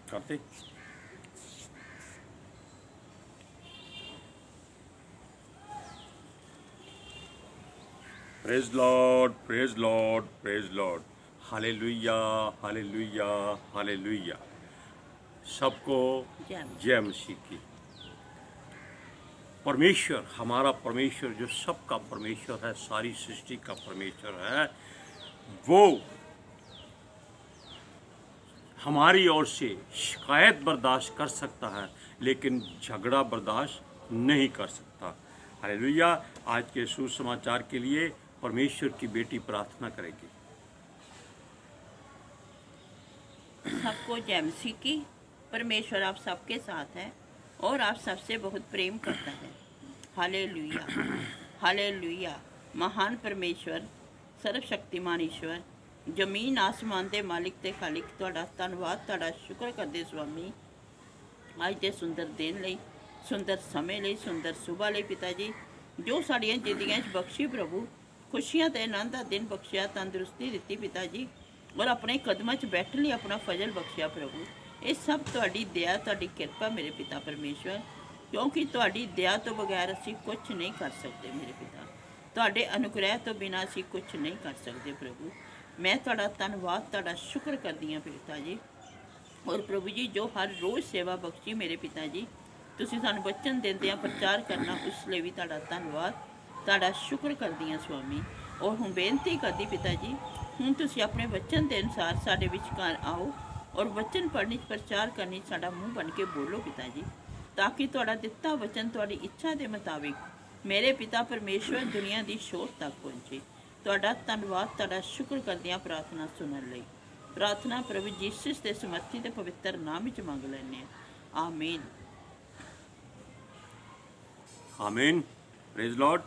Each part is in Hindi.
करते। Praise Lord, praise Lord, praise Lord. Hallelujah, hallelujah, hallelujah. सबको जय मसीह की। परमेश्वर, हमारा परमेश्वर जो सबका परमेश्वर है, सारी सृष्टि का परमेश्वर है, वो हमारी ओर से शिकायत बर्दाश्त कर सकता है, लेकिन झगड़ा बर्दाश्त नहीं कर सकता। हालेलुया। आज के सुसमाचार के लिए परमेश्वर की बेटी प्रार्थना करेगी। सबको जय मसीह की। परमेश्वर आप सबके साथ है और आप सबसे बहुत प्रेम करता है। Hallelujah, hallelujah. महान परमेश्वर, सर्वशक्तिमान ईश्वर, जमीन आसमान के मालिक ते खालिक, तुहाडा धन्नवाद, तुहाडा शुक्र करदे स्वामी अज दे सुंदर दिन लई, सुंदर समय लई, सुंदर सुबह लई पिता जी, जो साड़ियां जिंदगियां च बख्शी प्रभु, खुशियां ते आनंद दा दिन बख्शिया, तंदुरुस्ती दित्ती पिता जी, और अपने कदमां च बैठण लई अपना फजल बख्शिया प्रभु। ये सब तुहाडी दया, तुहाडी किरपा मेरे पिता परमेश्वर, क्योंकि तुहाडी दया तो बगैर असीं कुछ नहीं कर सकते मेरे पिता। तुहाडे अनुग्रह तो बिना असीं कुछ नहीं कर सकते प्रभु। मैं तुहाडा धन्नवाद, तुहाडा शुक्र करदी हां पिता जी। और प्रभु जी, जो हर रोज़ सेवा बख्शी मेरे पिता जी, तुसीं सानूं वचन दिंदे प्रचार करना, उस लिए भी तुहाडा धन्नवाद, तुहाडा शुक्र करदी हां स्वामी। और हुण बेनती करदी पिता जी, हुण तुसीं अपने वचन के अनुसार साडे विचकार आओ और वचन पढ़ने प्रचार करने साडा मूँह बन के बोलो पिता जी, ताकि तुहाडा दिता वचन तुहाडी इच्छा के मुताबिक मेरे पिता परमेश्वर दुनिया की शोर तक पहुँचे। तुहाडा धन्नवाद, तुहाडा शुक्र करदियां प्रार्थना सुनन लई। प्रार्थना प्रभु जीसस के समर्थी ते पवित्र नाम विच मंग लैने। आमीन, आमीन। Praise Lord.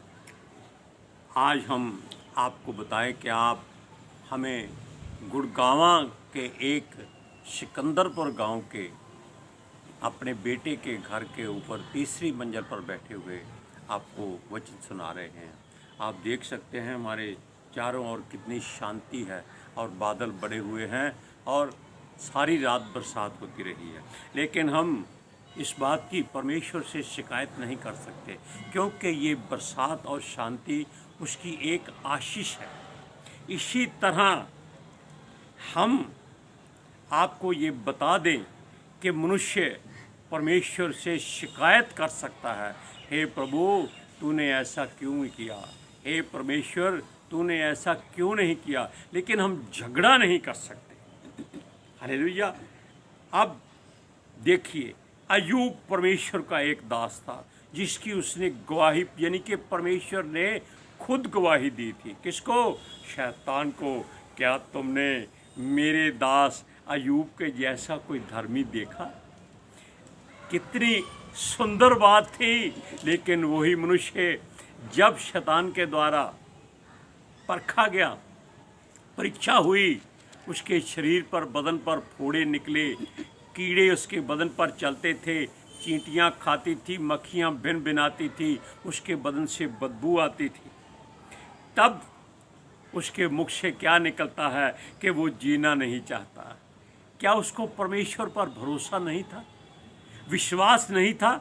आज हम आपको बताएं कि आप हमें गुड़गांवा के एक सिकंदरपुर गांव के अपने बेटे के घर के ऊपर तीसरी मंजिल पर बैठे हुए आपको वचन सुना रहे हैं। आप देख सकते हैं हमारे चारों ओर कितनी शांति है और बादल बड़े हुए हैं और सारी रात बरसात होती रही है, लेकिन हम इस बात की परमेश्वर से शिकायत नहीं कर सकते, क्योंकि ये बरसात और शांति उसकी एक आशीष है। इसी तरह हम आपको ये बता दें कि मनुष्य परमेश्वर से शिकायत कर सकता है, हे प्रभु तूने ऐसा क्यों किया, हे परमेश्वर तूने ऐसा क्यों नहीं किया, लेकिन हम झगड़ा नहीं कर सकते। हालेलुया। अब देखिए, अय्यूब परमेश्वर का एक दास था जिसकी उसने गवाही, यानी कि परमेश्वर ने खुद गवाही दी थी। किसको? शैतान को। क्या तुमने मेरे दास अय्यूब के जैसा कोई धर्मी देखा? कितनी सुंदर बात थी। लेकिन वही मनुष्य जब शैतान के द्वारा परखा गया, परीक्षा हुई, उसके शरीर पर, बदन पर फोड़े निकले, कीड़े उसके बदन पर चलते थे, चींटियां खाती थी, मक्खियां भिन भिनाती थी, उसके बदन से बदबू आती थी। तब उसके मुख से क्या निकलता है कि वो जीना नहीं चाहता। क्या उसको परमेश्वर पर भरोसा नहीं था, विश्वास नहीं था?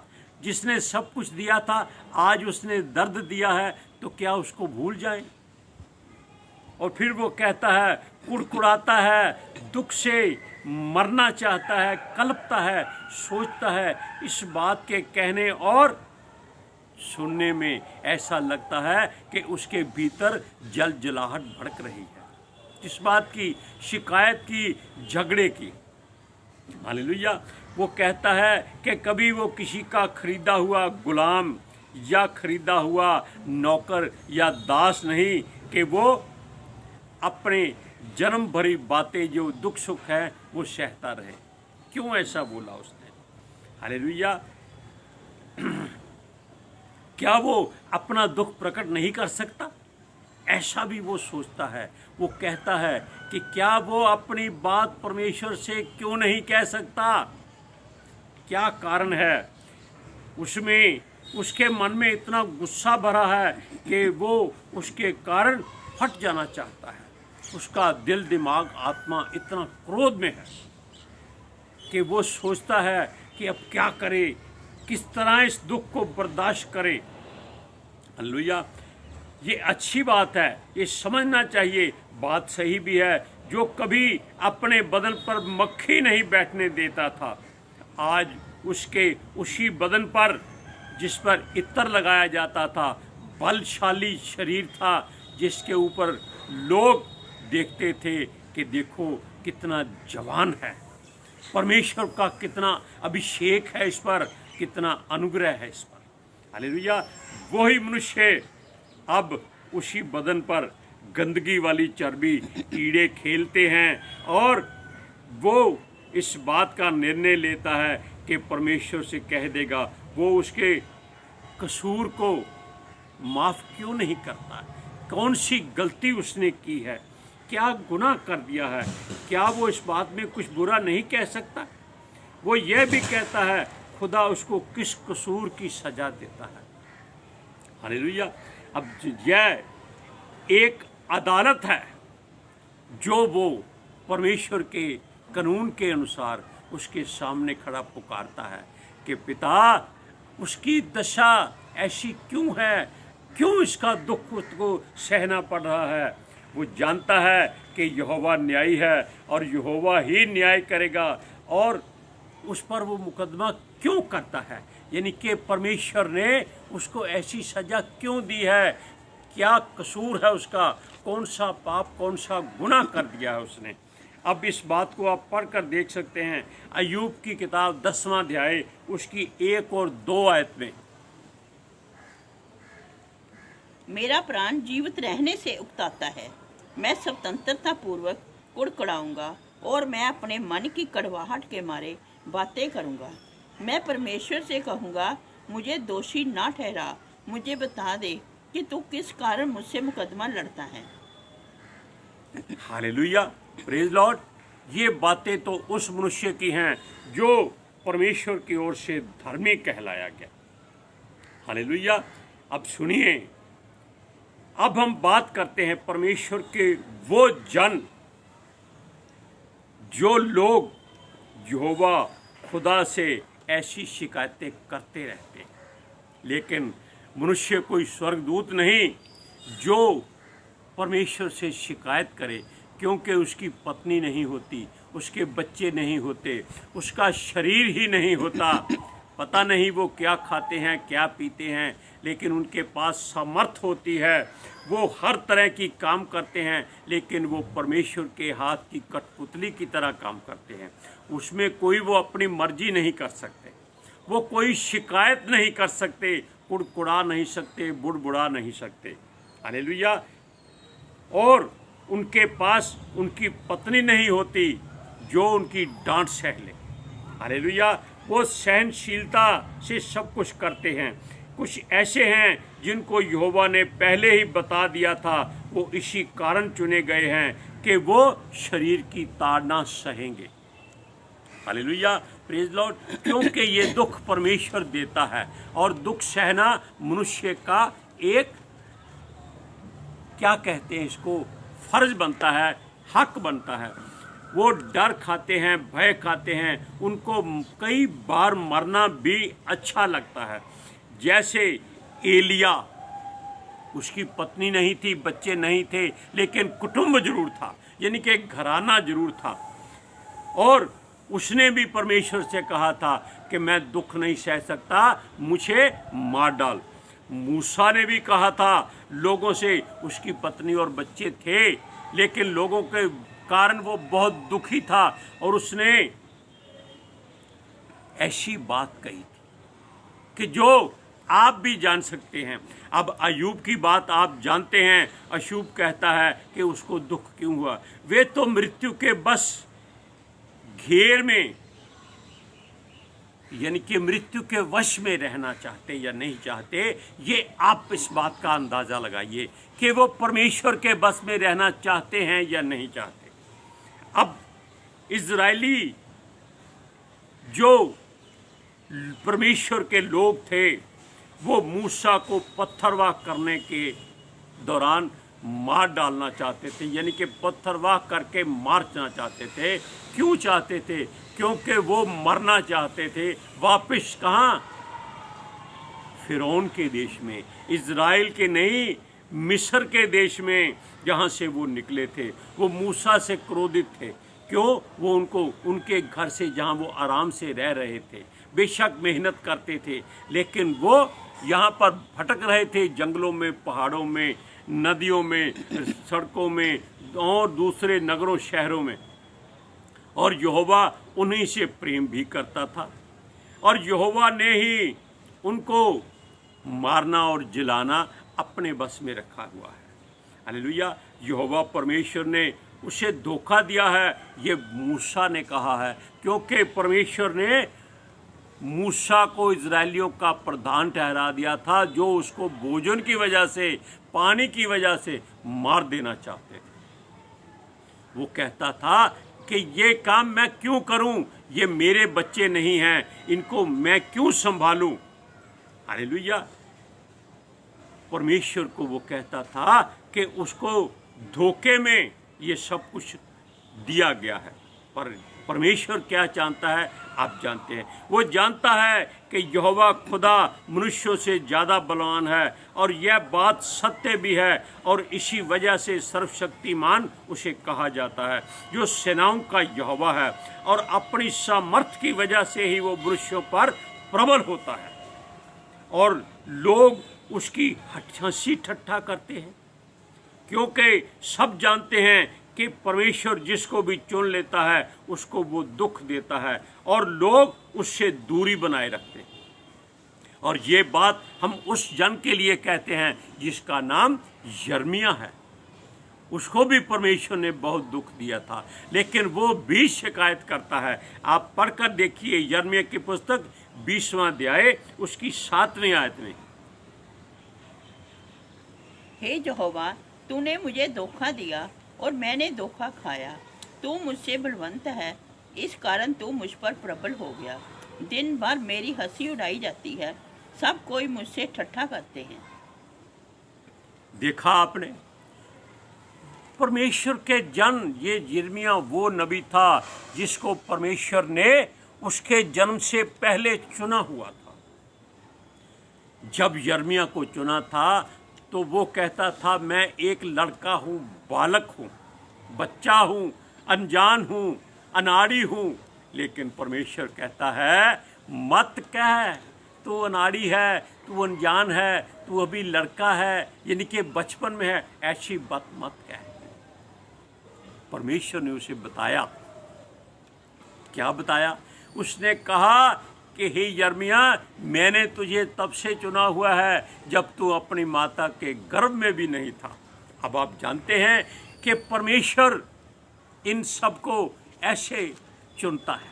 जिसने सब कुछ दिया था, आज उसने दर्द दिया है, तो क्या उसको भूल जाए? और फिर वो कहता है, कुड़कुड़ाता है, दुख से मरना चाहता है, कल्पता है, सोचता है। इस बात के कहने और सुनने में ऐसा लगता है कि उसके भीतर जल जलाहट भड़क रही है। इस बात की, शिकायत की, झगड़े की। हालेलुया। वो कहता है कि कभी वो किसी का खरीदा हुआ गुलाम या खरीदा हुआ नौकर या दास नहीं, कि वो अपने जन्म भरी बातें जो दुख सुख है वो सहता रहे। क्यों ऐसा बोला उसने? हालेलुया। क्या वो अपना दुख प्रकट नहीं कर सकता? ऐसा भी वो सोचता है। वो कहता है कि क्या वो अपनी बात परमेश्वर से क्यों नहीं कह सकता? क्या कारण है? उसमें, उसके मन में इतना गुस्सा भरा है कि वो उसके कारण फट जाना चाहता है। उसका दिल, दिमाग, आत्मा इतना क्रोध में है। कि वो सोचता है कि अब क्या करे, किस तरह इस दुख को बर्दाश्त करे। हालेलुया। ये अच्छी बात है, ये समझना चाहिए, बात सही भी है। जो कभी अपने बदन पर मक्खी नहीं बैठने देता था, आज उसके उसी बदन पर जिस पर इत्र लगाया जाता था, बलशाली शरीर था, जिसके ऊपर लोग देखते थे कि देखो कितना जवान है, परमेश्वर का कितना अभिषेक है इस पर, कितना अनुग्रह है इस पर। हालेलुया। वही मनुष्य अब उसी बदन पर गंदगी वाली चर्बी, कीड़े खेलते हैं और वो इस बात का निर्णय लेता है कि परमेश्वर से कह देगा। वो उसके कसूर को माफ़ क्यों नहीं करता? कौन सी गलती उसने की है, क्या गुनाह कर दिया है? क्या वो इस बात में कुछ बुरा नहीं कह सकता? वो यह भी कहता है खुदा उसको किस कसूर की सज़ा देता है। हालेलुया। अब यह एक अदालत है जो वो परमेश्वर के कानून के अनुसार उसके सामने खड़ा पुकारता है कि पिता, उसकी दशा ऐसी क्यों है, क्यों इसका दुख उसको सहना पड़ रहा है। वो जानता है कि यहोवा न्यायी है और यहोवा ही न्याय करेगा, और उस पर वो मुकदमा क्यों करता है, यानी कि परमेश्वर ने उसको ऐसी सज़ा क्यों दी है, क्या कसूर है उसका, कौन सा पाप, कौन सा गुनाह कर दिया है उसने। अब इस बात को आप पढ़कर देख सकते हैं अय्यूब की किताब 10वां अध्याय उसकी 1 और 2 आयत में। मेरा प्राण जीवित रहने से उकताता है, मैं स्वतंत्रता पूर्वक कुड़कुड़ाऊंगा और मैं अपने मन की कड़वाहट के मारे बातें करूंगा। मैं परमेश्वर से कहूंगा, मुझे दोषी ना ठहरा, मुझे बता दे कि तू किस कारण मुझसे मुकदमा लड़ता है। Hallelujah, praise Lord. ये बातें तो उस मनुष्य की हैं जो परमेश्वर की ओर से धर्मी कहलाया गया। हालेलुया। अब सुनिए, अब हम बात करते हैं परमेश्वर के वो जन, जो लोग यहोवा खुदा से ऐसी शिकायतें करते रहते हैं। लेकिन मनुष्य कोई स्वर्गदूत नहीं जो परमेश्वर से शिकायत करे, क्योंकि उसकी पत्नी नहीं होती, उसके बच्चे नहीं होते, उसका शरीर ही नहीं होता। पता नहीं वो क्या खाते हैं, क्या पीते हैं, लेकिन उनके पास सामर्थ होती है, वो हर तरह की काम करते हैं, लेकिन वो परमेश्वर के हाथ की कठपुतली की तरह काम करते हैं। उसमें कोई वो अपनी मर्जी नहीं कर सकते, वो कोई शिकायत नहीं कर सकते, कुड़कुड़ा नहीं सकते, बुड़बुड़ा नहीं सकते। हालेलुया। और उनके पास उनकी पत्नी नहीं होती जो उनकी डांट सह ले। हालेलुया। वो सहनशीलता से सब कुछ करते हैं। कुछ ऐसे हैं जिनको यहोवा ने पहले ही बता दिया था, वो इसी कारण चुने गए हैं कि वो शरीर की ताड़ना सहेंगे। Hallelujah, praise Lord. क्योंकि ये दुख परमेश्वर देता है और दुख सहना मनुष्य का एक, क्या कहते हैं इसको, फर्ज बनता है, हक बनता है। वो डर खाते हैं, भय खाते हैं, उनको कई बार मरना भी अच्छा लगता है। जैसे एलिया, उसकी पत्नी नहीं थी, बच्चे नहीं थे, लेकिन कुटुंब जरूर था, यानी कि एक घराना जरूर था, और उसने भी परमेश्वर से कहा था कि मैं दुख नहीं सह सकता, मुझे मार डाल। मूसा ने भी कहा था लोगों से, उसकी पत्नी और बच्चे थे, लेकिन लोगों के कारण वो बहुत दुखी था, और उसने ऐसी बात कही थी कि जो आप भी जान सकते हैं। अब अय्यूब की बात आप जानते हैं। अय्यूब कहता है कि उसको दुख क्यों हुआ। वे तो मृत्यु के बस घेर में, यानी कि मृत्यु के वश में रहना चाहते या नहीं चाहते, ये आप इस बात का अंदाजा लगाइए कि वो परमेश्वर के बस में रहना चाहते हैं या नहीं चाहते। अब इज़राइली जो परमेश्वर के लोग थे, वो मूसा को पत्थरवाह करने के दौरान मार डालना चाहते थे, यानी कि पत्थरवाह करके मारना चाहते थे। क्यों चाहते थे? क्योंकि वो मरना चाहते थे। वापस कहाँ? फिरौन के देश में, इज़राइल के नहीं, मिस्र के देश में, जहाँ से वो निकले थे। वो मूसा से क्रोधित थे। क्यों? वो उनके घर से, जहाँ वो आराम से रह रहे थे, बेशक मेहनत करते थे, लेकिन वो यहाँ पर भटक रहे थे, जंगलों में, पहाड़ों में, नदियों में, सड़कों में और दूसरे नगरों शहरों में। और यहोवा उन्हीं से प्रेम भी करता था, और यहोवा ने ही उनको मारना और जिलाना अपने बस में रखा हुआ है। हालेलुया। यहोवा परमेश्वर ने उसे धोखा दिया है, ये मूसा ने कहा है, क्योंकि परमेश्वर ने मूसा को इजरायलियों का प्रधान ठहरा दिया था, जो उसको भोजन की वजह से, पानी की वजह से मार देना चाहते थे। वो कहता था कि ये काम मैं क्यों करूं, ये मेरे बच्चे नहीं हैं, इनको मैं क्यों संभालूं। हालेलुया। परमेश्वर को वो कहता था कि उसको धोखे में ये सब कुछ दिया गया है। पर परमेश्वर क्या जानता है? आप जानते हैं। वो जानता है कि यहोवा खुदा मनुष्यों से ज़्यादा बलवान है, और यह बात सत्य भी है, और इसी वजह से सर्वशक्तिमान उसे कहा जाता है, जो सेनाओं का यहोवा है, और अपनी सामर्थ की वजह से ही वो मनुष्यों पर प्रबल होता है। और लोग उसकी हंसी ठट्ठा करते हैं, क्योंकि सब जानते हैं कि परमेश्वर जिसको भी चुन लेता है उसको वो दुख देता है, और लोग उससे दूरी बनाए रखते हैं। और ये बात हम उस जन के लिए कहते हैं जिसका नाम यिर्मयाह है। उसको भी परमेश्वर ने बहुत दुख दिया था, लेकिन वो भी शिकायत करता है। आप पढ़कर देखिए यिर्मयाह की पुस्तक 20वां अध्याय उसकी 7वीं आयत में। हे यहोवा, तूने मुझे धोखा दिया और मैंने धोखा खाया। तू मुझसे बलवंत है, इस कारण तू मुझ पर प्रबल हो गया। दिन भर मेरी हंसी उड़ाई जाती है, सब कोई मुझसे ठट्ठा करते हैं। देखा आपने, परमेश्वर के जन, ये यिर्मयाह वो नबी था जिसको परमेश्वर ने उसके जन्म से पहले चुना हुआ था। जब यिर्मयाह को चुना था तो वो कहता था, मैं एक लड़का हूँ, बालक हूँ, बच्चा हूँ, अनजान हूँ, अनाड़ी हूँ। लेकिन परमेश्वर कहता है, मत कह तू अनाड़ी है, तू अनजान है, तू अभी लड़का है, यानी कि बचपन में है, ऐसी बात मत कह। परमेश्वर ने उसे बताया, क्या बताया? उसने कहा कि हे यिर्मयाह, मैंने तुझे तब से चुना हुआ है जब तू अपनी माता के गर्भ में भी नहीं था। अब आप जानते हैं कि परमेश्वर इन सबको ऐसे चुनता है।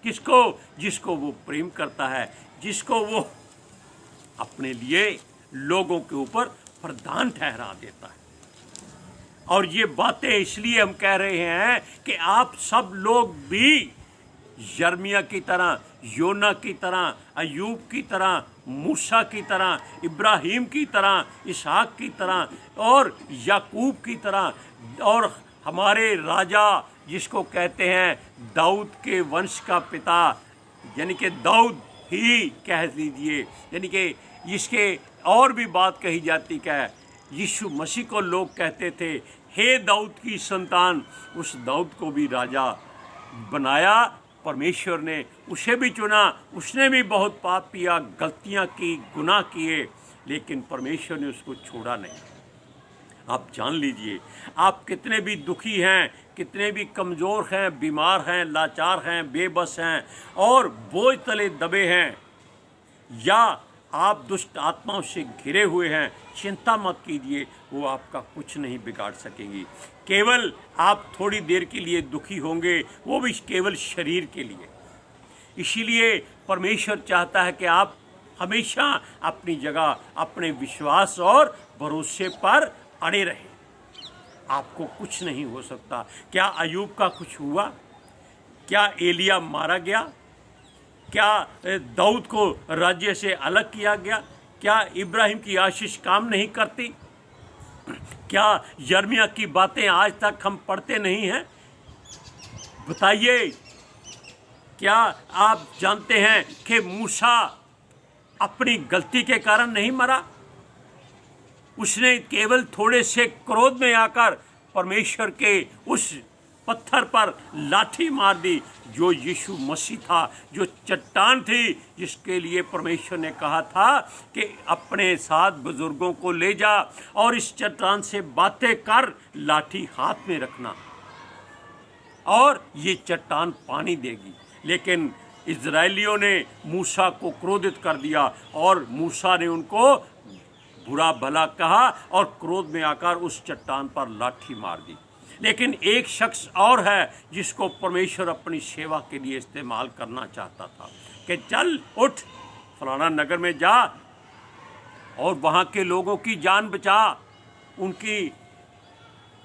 किसको? जिसको वो प्रेम करता है, जिसको वो अपने लिए लोगों के ऊपर प्रधान ठहरा देता है। और ये बातें इसलिए हम कह रहे हैं कि आप सब लोग भी यिर्मयाह की तरह, योना की तरह, अय्यूब की तरह, मूसा की तरह, इब्राहिम की तरह, इसहाक की तरह और याकूब की तरह, और हमारे राजा जिसको कहते हैं दाऊद के वंश का पिता, यानी कि दाऊद ही कह लीजिए, यानी कि इसके और भी बात कही जाती क्या है, यीशु मसीह को लोग कहते थे, हे दाऊद की संतान। उस दाऊद को भी राजा बनाया परमेश्वर ने, उसे भी चुना। उसने भी बहुत पाप किया, गलतियां की, गुनाह किए, लेकिन परमेश्वर ने उसको छोड़ा नहीं। आप जान लीजिए, आप कितने भी दुखी हैं, कितने भी कमज़ोर हैं, बीमार हैं, लाचार हैं, बेबस हैं और बोझ तले दबे हैं, या आप दुष्ट आत्माओं से घिरे हुए हैं, चिंता मत कीजिए, वो आपका कुछ नहीं बिगाड़ सकेंगी। केवल आप थोड़ी देर के लिए दुखी होंगे, वो भी केवल शरीर के लिए। इसीलिए परमेश्वर चाहता है कि आप हमेशा अपनी जगह, अपने विश्वास और भरोसे पर अड़े रहें। आपको कुछ नहीं हो सकता। क्या अय्यूब का कुछ हुआ? क्या एलिया मारा गया? क्या दाऊद को राज्य से अलग किया गया? क्या इब्राहिम की आशीष काम नहीं करती? क्या यिर्मयाह की बातें आज तक हम पढ़ते नहीं हैं? बताइए, क्या आप जानते हैं कि मूसा अपनी गलती के कारण नहीं मरा? उसने केवल थोड़े से क्रोध में आकर परमेश्वर के उस पत्थर पर लाठी मार दी जो यीशु मसीह था, जो चट्टान थी जिसके लिए परमेश्वर ने कहा था कि अपने साथ बुजुर्गों को ले जा और इस चट्टान से बातें कर, लाठी हाथ में रखना और ये चट्टान पानी देगी। लेकिन इजरायलियों ने मूसा को क्रोधित कर दिया और मूसा ने उनको बुरा भला कहा और क्रोध में आकर उस चट्टान पर लाठी मार दी। लेकिन एक शख्स और है जिसको परमेश्वर अपनी सेवा के लिए इस्तेमाल करना चाहता था कि चल उठ, फलाना नगर में जा और वहाँ के लोगों की जान बचा, उनकी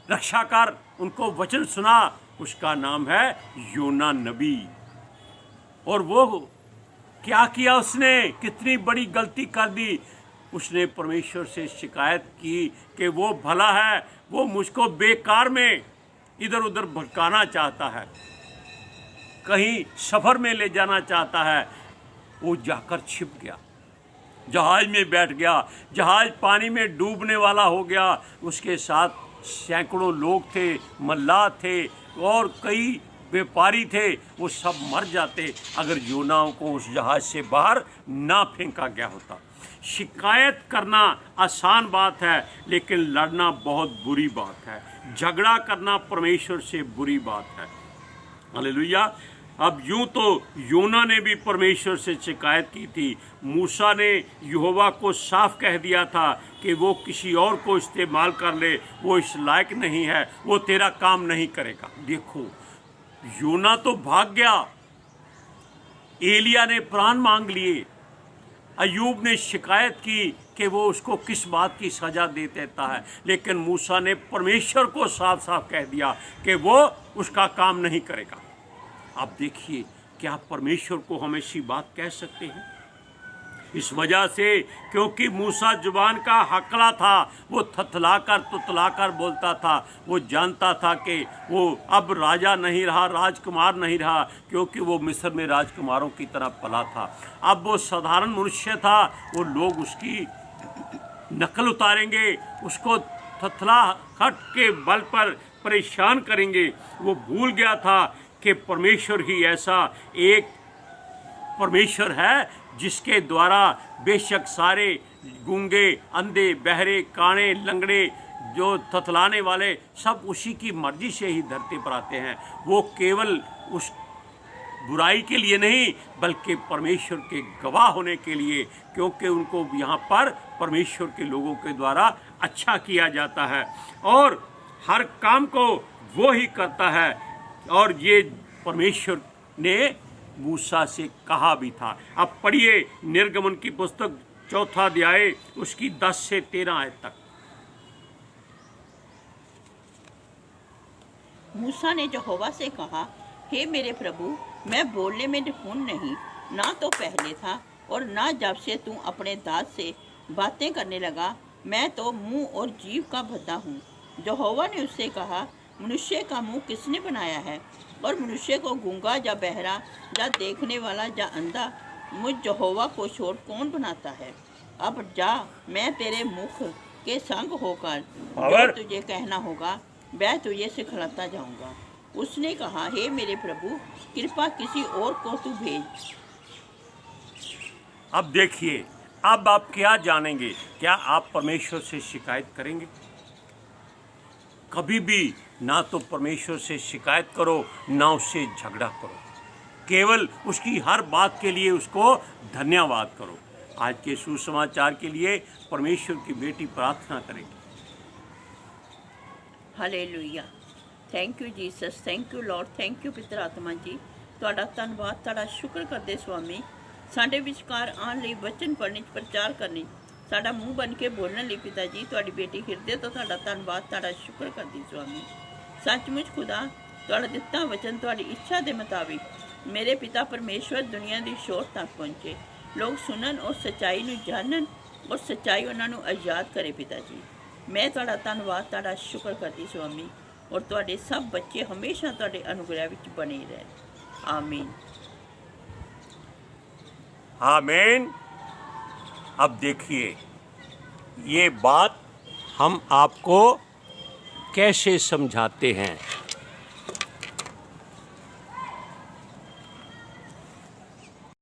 रक्षा कर, उनको वचन सुना। उसका नाम है योना नबी। और वो क्या किया उसने? कितनी बड़ी गलती कर दी। उसने परमेश्वर से शिकायत की कि वो भला है, वो मुझको बेकार में इधर उधर भटकाना चाहता है, कहीं सफ़र में ले जाना चाहता है। वो जाकर छिप गया, जहाज में बैठ गया, जहाज पानी में डूबने वाला हो गया। उसके साथ सैकड़ों लोग थे, मल्लाह थे और कई व्यापारी थे। वो सब मर जाते अगर योनाओं को उस जहाज से बाहर ना फेंका गया होता। शिकायत करना आसान बात है, लेकिन लड़ना बहुत बुरी बात है। झगड़ा करना परमेश्वर से बुरी बात है। हालेलुया। अब यूं तो योना ने भी परमेश्वर से शिकायत की थी। मूसा ने यहोवा को साफ कह दिया था कि वो किसी और को इस्तेमाल कर ले, वो इस लायक नहीं है, वो तेरा काम नहीं करेगा। देखो, योना तो भाग गया, एलिया ने प्राण मांग लिए, अय्यूब ने शिकायत की कि वो उसको किस बात की सज़ा दे देता है, लेकिन मूसा ने परमेश्वर को साफ साफ कह दिया कि वो उसका काम नहीं करेगा। आप देखिए, क्या परमेश्वर को हम ऐसी बात कह सकते हैं? इस वजह से क्योंकि मूसा जुबान का हकला था, वो थथलाकर तुतलाकर बोलता था। वो जानता था कि वो अब राजा नहीं रहा, राजकुमार नहीं रहा, क्योंकि वो मिस्र में राजकुमारों की तरह पला था। अब वो साधारण मनुष्य था। वो लोग उसकी नकल उतारेंगे, उसको थथलाहट के बल पर परेशान करेंगे। वो भूल गया था कि परमेश्वर ही ऐसा एक परमेश्वर है जिसके द्वारा बेशक सारे गूंगे, अंधे, बहरे, काने, लंगड़े, जो थथलाने वाले, सब उसी की मर्जी से ही धरती पर आते हैं। वो केवल उस बुराई के लिए नहीं, बल्कि परमेश्वर के गवाह होने के लिए, क्योंकि उनको यहाँ पर परमेश्वर के लोगों के द्वारा अच्छा किया जाता है और हर काम को वो ही करता है। और ये परमेश्वर ने मूसा से कहा भी था। अब पढ़िए निर्गमन की पुस्तक 4 अध्याय उसकी 10 से 13 आयत तक। मूसा ने यहोवा से कहा, हे मेरे प्रभु, मैं बोलने में निपुण नहीं, ना तो पहले था और ना जब से तू अपने दास से बातें करने लगा। मैं तो मुंह और जीभ का भद्दा हूँ। यहोवा ने उससे कहा, मनुष्य का मुंह किसने बनाया है, और मनुष्य को गूंगा या बहरा या देखने वाला या अंधा मुझ यहोवा को छोड़ कौन बनाता है। अब जा, मैं तेरे मुख के संग होकर जो तुझे कहना होगा मैं तुझे सिखलाता जाऊंगा। उसने कहा, हे मेरे प्रभु, कृपा किसी और को तू भेज। अब देखिए, अब आप क्या जानेंगे? क्या आप परमेश्वर से शिकायत करेंगे? कभी भी ना तो परमेश्वर से शिकायत करो, ना उससे झगड़ा करो। केवल उसकी हर बात के लिए उसको धन्यवाद करो। आज के सुसमाचार के लिए परमेश्वर की बेटी प्रार्थना करेगी। Hallelujah. Thank you Jesus, thank you Lord, thank you पितर आत्मा जी। ਤੁਹਾਡਾ ਧੰਨਵਾਦ, ਤੁਹਾਡਾ ਸ਼ੁਕਰ ਕਰਦੇ स्वामी। ਸਾਡੇ ਵਿਚਕਾਰ ਆਉਣ ਲਈ, ਵਚਨ ਪੜ੍ਹਨ, ਪ੍ਰਚਾਰ ਕਰਨੀ, ਸਾਡਾ ਮੂੰਹ ਬਣ ਕੇ ਬੋਲਣ ਲਈ ਪਿਤਾ ਜੀ ਤੁਹਾਡੀ ਬੇਟੀ ਹਿਰਦੇ ਤੋਂ ਤੁਹਾਡਾ ਧੰਨਵਾਦ, ਤੁਹਾਡਾ ਸ਼ੁਕਰ ਕਰਦੀ स्वामी। सचमुच खुदा, ਤੁਹਾਡਾ ਦਿੱਤਾ ਵਚਨ ਤੁਹਾਡੀ ਇੱਛਾ ਦੇ ਮੁਤਾबिक ਮੇਰੇ ਪਿਤਾ ਪਰਮੇਸ਼ਵਰ ਦੁਨੀਆ ਦੀ ਸ਼ੋਰ ਤੱਕ ਪਹੁੰਚੇ, ਲੋਕ ਸੁਣਨ ਔਰ ਸੱਚਾਈ ਨੂੰ ਜਾਣਨ ਔਰ ਸੱਚਾਈ ਉਹਨਾਂ ਨੂੰ ਆਜ਼ਾਦ ਕਰੇ ਪਿਤਾ ਜੀ। मैं तुहाडा धन्नवाद तुहाडा शुक्र करती स्वामी और तुहाडे सब बच्चे हमेशा तुहाडे अनुग्रह विच बने रहन। आमीन। आमीन। अब देखिए ये बात हम आपको कैसे समझाते हैं।